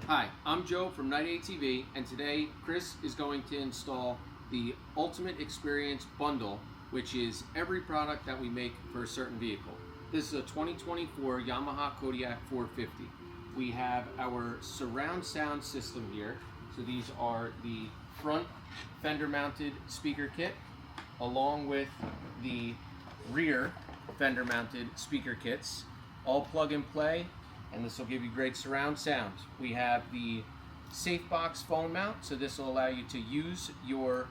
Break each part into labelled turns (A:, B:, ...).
A: Hi, I'm Joe from Night ATV, and today Chris is going to install the Ultimate Experience Bundle, which is every product that we make for a certain vehicle. This is a 2024 Yamaha Kodiak 450. We have our surround sound system here. So these are the front fender mounted speaker kit, along with the rear fender mounted speaker kits, all plug and play, and this will give you great surround sound. We have the SafeBox phone mount, so this will allow you to use your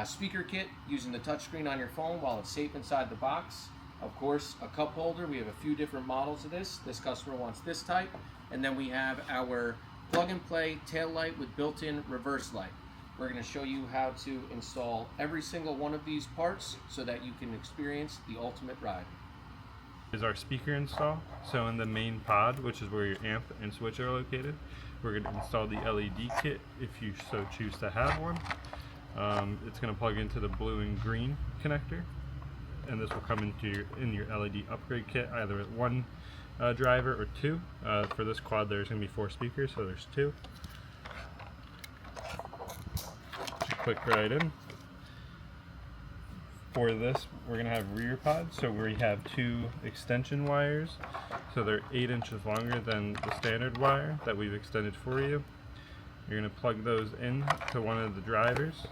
A: speaker kit using the touchscreen on your phone while it's safe inside the box. Of course, a cup holder. We have a few different models of this. This customer wants this type. And then we have our plug and play tail light with built-in reverse light. We're going to show you how to install every single one of these parts so that you can experience the ultimate ride.
B: Is our speaker install. So in the main pod, which is where your amp and switch are located, we're going to install the LED kit if you so choose to have one. It's going to plug into the blue and green connector, and this will come into your LED upgrade kit either with one driver or two. For this quad there's going to be 4 speakers, so there's 2. Just click right in. For this, we're going to have rear pods, so we have 2 extension wires, so they're 8 inches longer than the standard wire that we've extended for you. You're going to plug those in to one of the drivers,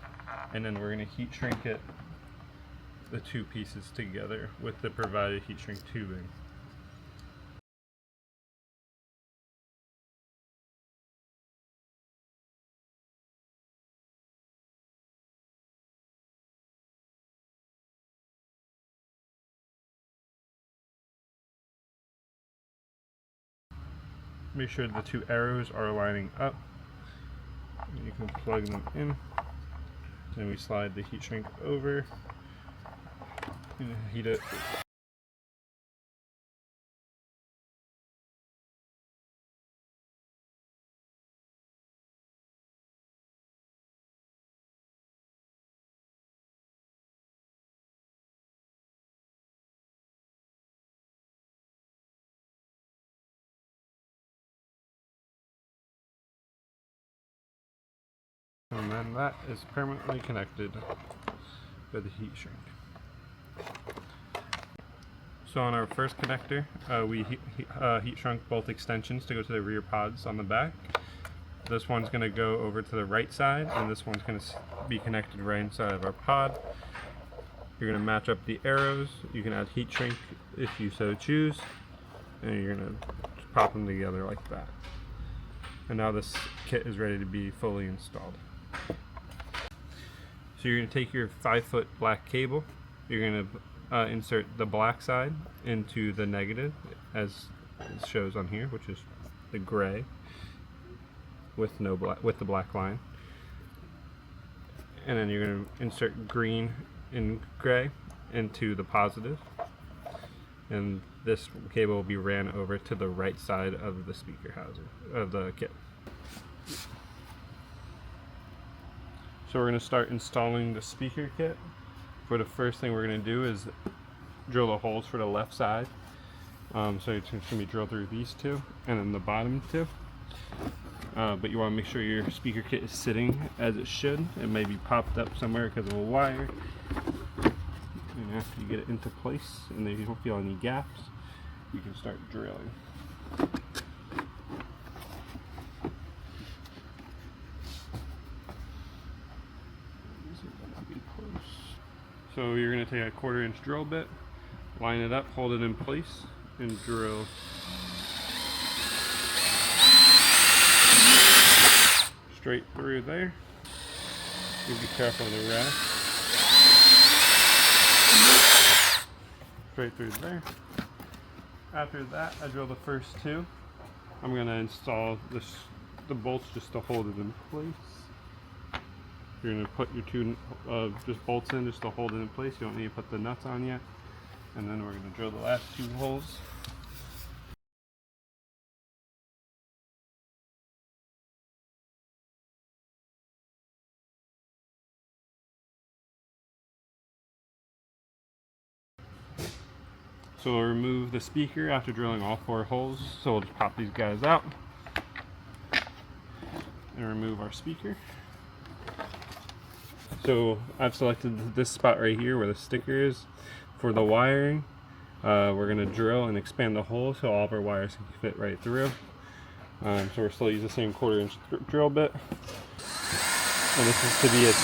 B: and then we're going to heat shrink it, the 2 pieces together with the provided heat shrink tubing. Make sure the 2 arrows are lining up. You can plug them in. Then we slide the heat shrink over and heat it. And then that is permanently connected with the heat shrink. So on our first connector, we heat shrunk both extensions to go to the rear pods on the back. This one's going to go over to the right side, and this one's going to be connected right inside of our pod. You're going to match up the arrows. You can add heat shrink if you so choose, and you're going to pop them together like that. And now this kit is ready to be fully installed. So you're going to take your 5-foot black cable. You're going to insert the black side into the negative, as it shows on here, which is the gray with the black line. And then you're going to insert green and gray into the positive. And this cable will be ran over to the right side of the speaker housing of the kit. So we're going to start installing the speaker kit. For the first thing we're going to do is drill the holes for the left side. So it's going to be drilled through these 2 and then the bottom 2. But you want to make sure your speaker kit is sitting as it should. It may be popped up somewhere because of a wire. And after you get it into place and you don't feel any gaps, you can start drilling. So you're going to take a 1/4 inch drill bit, line it up, hold it in place, and drill straight through there. You be careful of the rack. Straight through there. After that, I drill the first 2. I'm going to install the bolts just to hold it in place. You're going to put your 2 just bolts in just to hold it in place. You don't need to put the nuts on yet. And then we're going to drill the last 2 holes. So we'll remove the speaker after drilling all 4 holes. So we'll just pop these guys out. and remove our speaker. So I've selected this spot right here where the sticker is for the wiring. We're going to drill and expand the hole so all of our wires can fit right through. So we're still using the same 1/4 inch drill bit. And this is to be as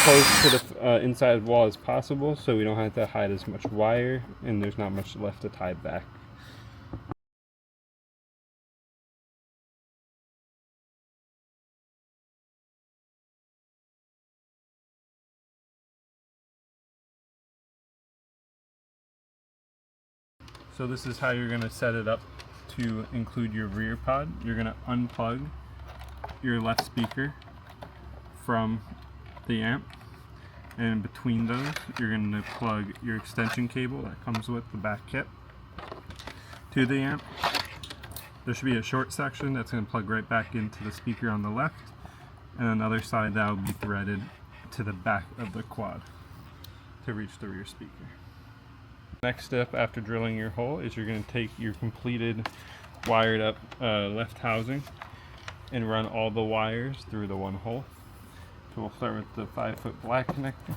B: close to the inside wall as possible so we don't have to hide as much wire and there's not much left to tie back. So this is how you're going to set it up to include your rear pod. You're going to unplug your left speaker from the amp, and between those you're going to plug your extension cable that comes with the back kit to the amp. There should be a short section that's going to plug right back into the speaker on the left, and another side that will be threaded to the back of the quad to reach the rear speaker. Next step after drilling your hole is you're going to take your completed wired up left housing and run all the wires through the one hole. So we'll start with the 5-foot black connector.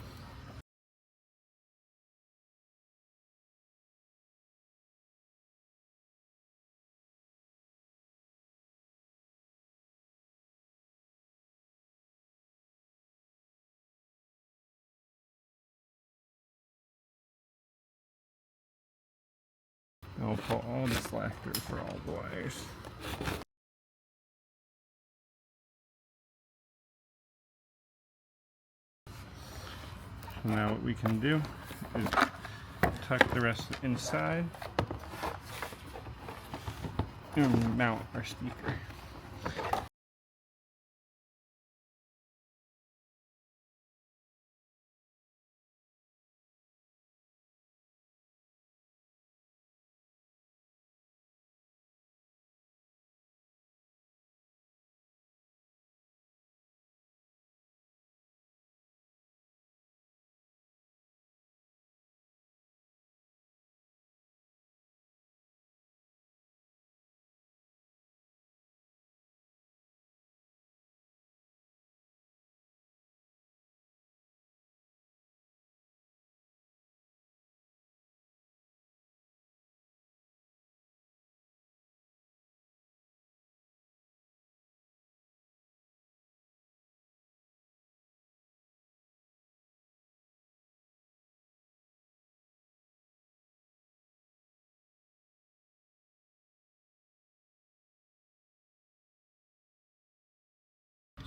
B: And we'll pull all the slack through for all the wires. So now what we can do is tuck the rest inside and mount our speaker.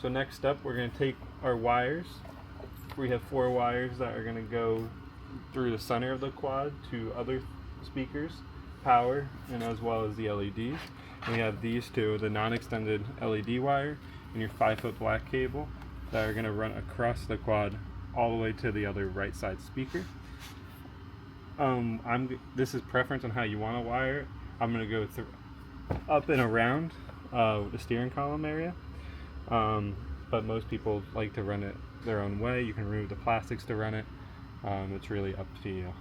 B: So next up, we're going to take our wires. We have 4 wires that are going to go through the center of the quad to other speakers, power, and as well as the LEDs. And we have these 2, the non-extended LED wire and your 5-foot black cable that are going to run across the quad all the way to the other right side speaker. This is preference on how you want to wire it. I'm going to go through up and around the steering column area. But most people like to run it their own way. You can remove the plastics to run it. It's really up to you.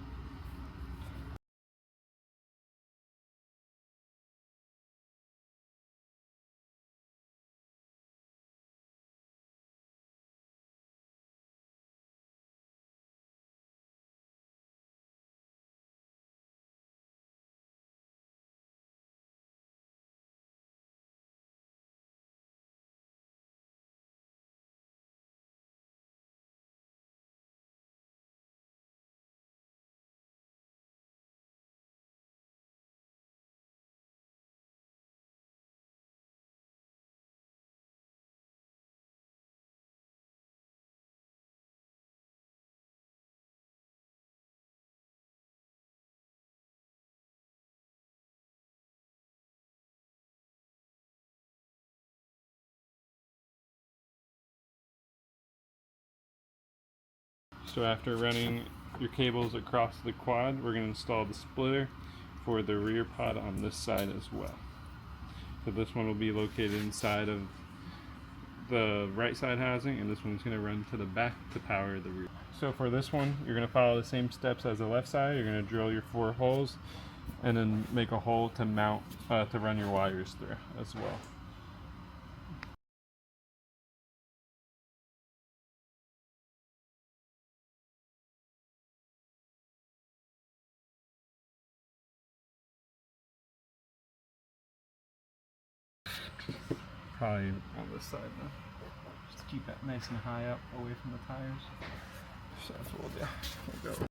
B: So after running your cables across the quad, we're going to install the splitter for the rear pod on this side as well. So this one will be located inside of the right side housing, and this one's going to run to the back to power the rear. So for this one, you're going to follow the same steps as the left side. You're going to drill your 4 holes and then make a hole to mount to run your wires through as well. Probably on this side though. Just to keep it nice and high up away from the tires. So that's what we'll do. We'll go.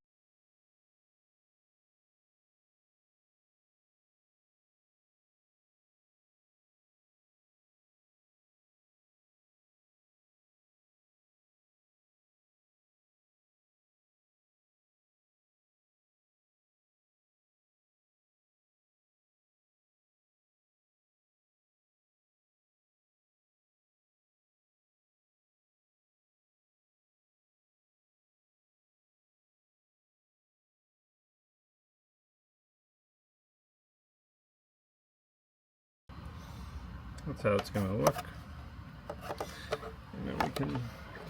B: That's how it's going to look. And then we can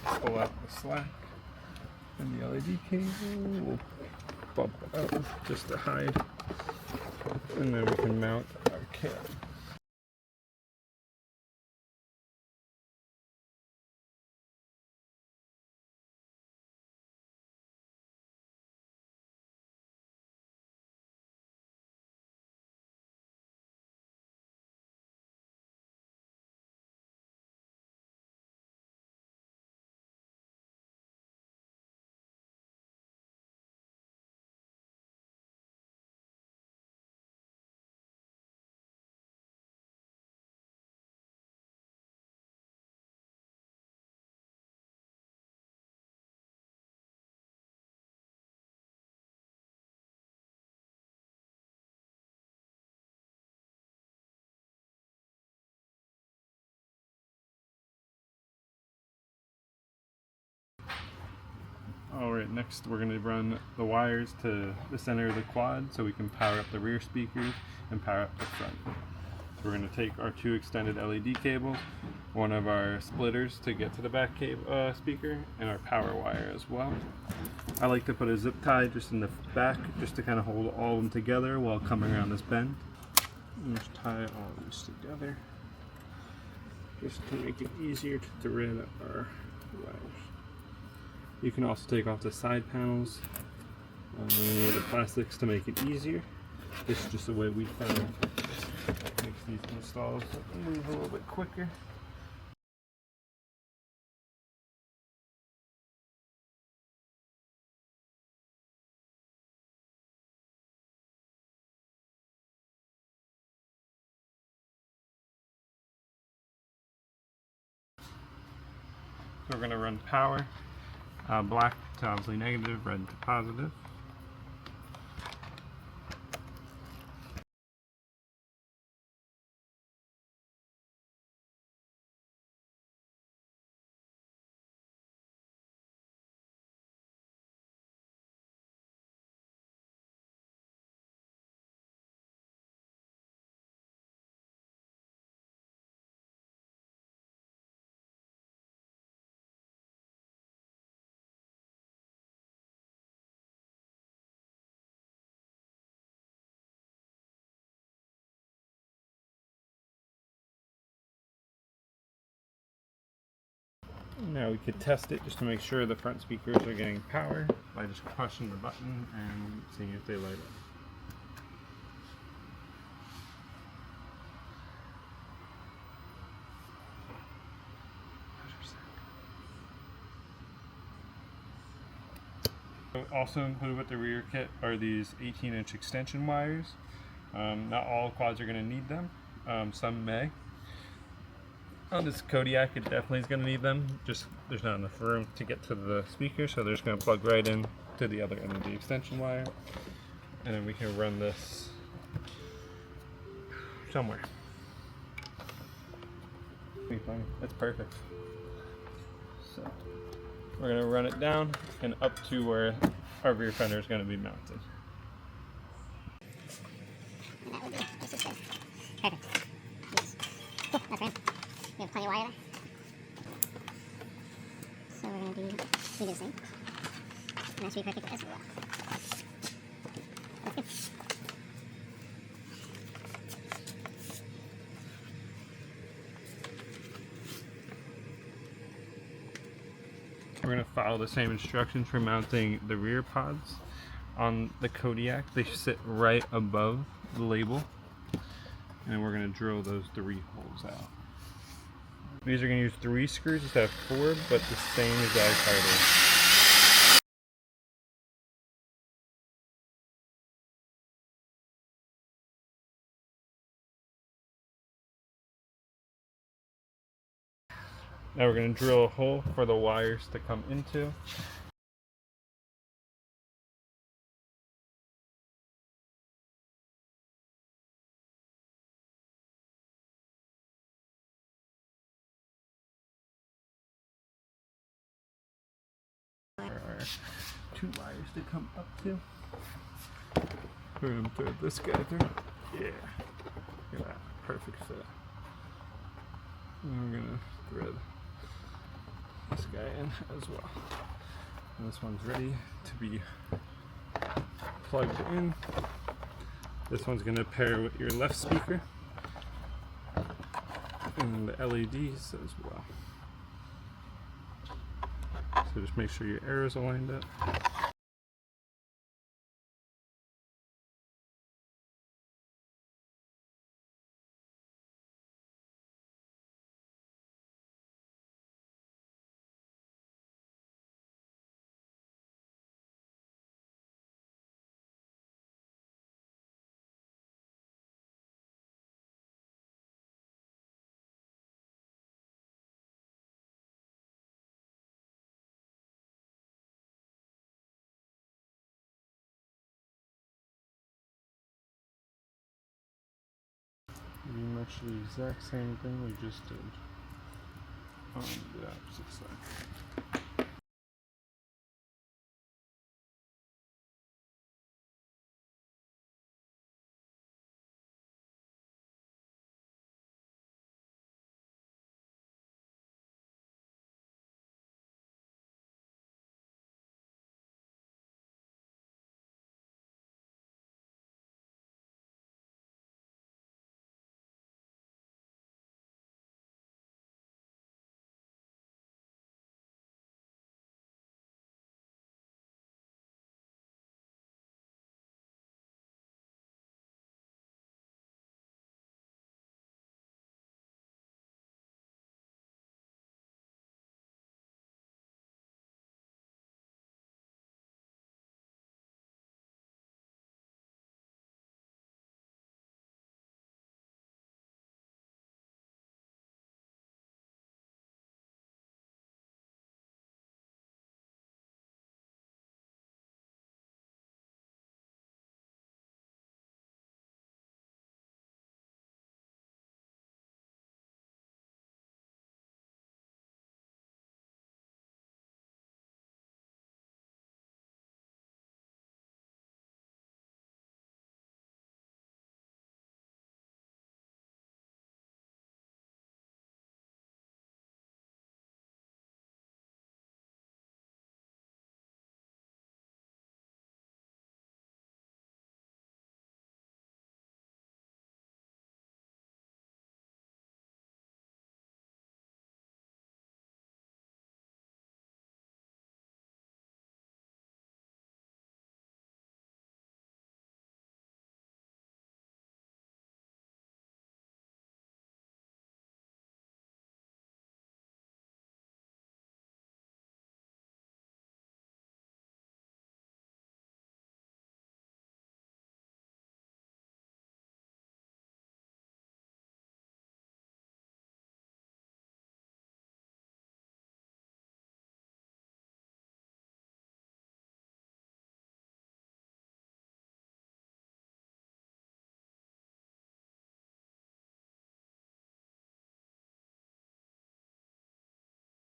B: pull out the slack and the LED cable. We'll bump it up just to hide. And then we can mount our kit. Alright, next we're going to run the wires to the center of the quad so we can power up the rear speakers and power up the front. So we're going to take our two extended LED cables, one of our splitters to get to the back speaker, and our power wire as well. I like to put a zip tie just in the back just to kind of hold all of them together while coming around this bend. And just tie all of these together just to make it easier to thread our wires. You can also take off the side panels, any of the plastics to make it easier. This is just the way we found makes these installs move a little bit quicker. So we're going to run power. Black to obviously negative, red to positive. Now we could test it just to make sure the front speakers are getting power by just pushing the button and seeing if they light up. Also included with the rear kit are these 18-inch extension wires. Not all quads are going to need them. Some may. On this Kodiak, it definitely is going to need them. Just there's not enough room to get to the speaker, so they're just going to plug right in to the other end of the extension wire, and then we can run this somewhere. That's perfect. So we're going to run it down and up to where our rear fender is going to be mounted.
C: That would be this is good. Perfect. Cool, that's right. We have plenty of wire there. So we're going to do the same. And that should be perfect as well. That's good.
B: We're going to follow the same instructions for mounting the rear pods. On the Kodiak, they sit right above the label. and we're going to drill those 3 holes out. These are going to use 3 screws instead of 4, but the same exact height. Now we're going to drill a hole for the wires to come into. There are 2 wires to come up to. We're going to thread this guy through. Yeah. Look at that. Perfect fit. And we're going to thread this guy in as well. And this one's ready to be plugged in. This one's going to pair with your left speaker and the LEDs as well. So just make sure your arrows are lined up. Pretty much the exact same thing we just did on the opposite side.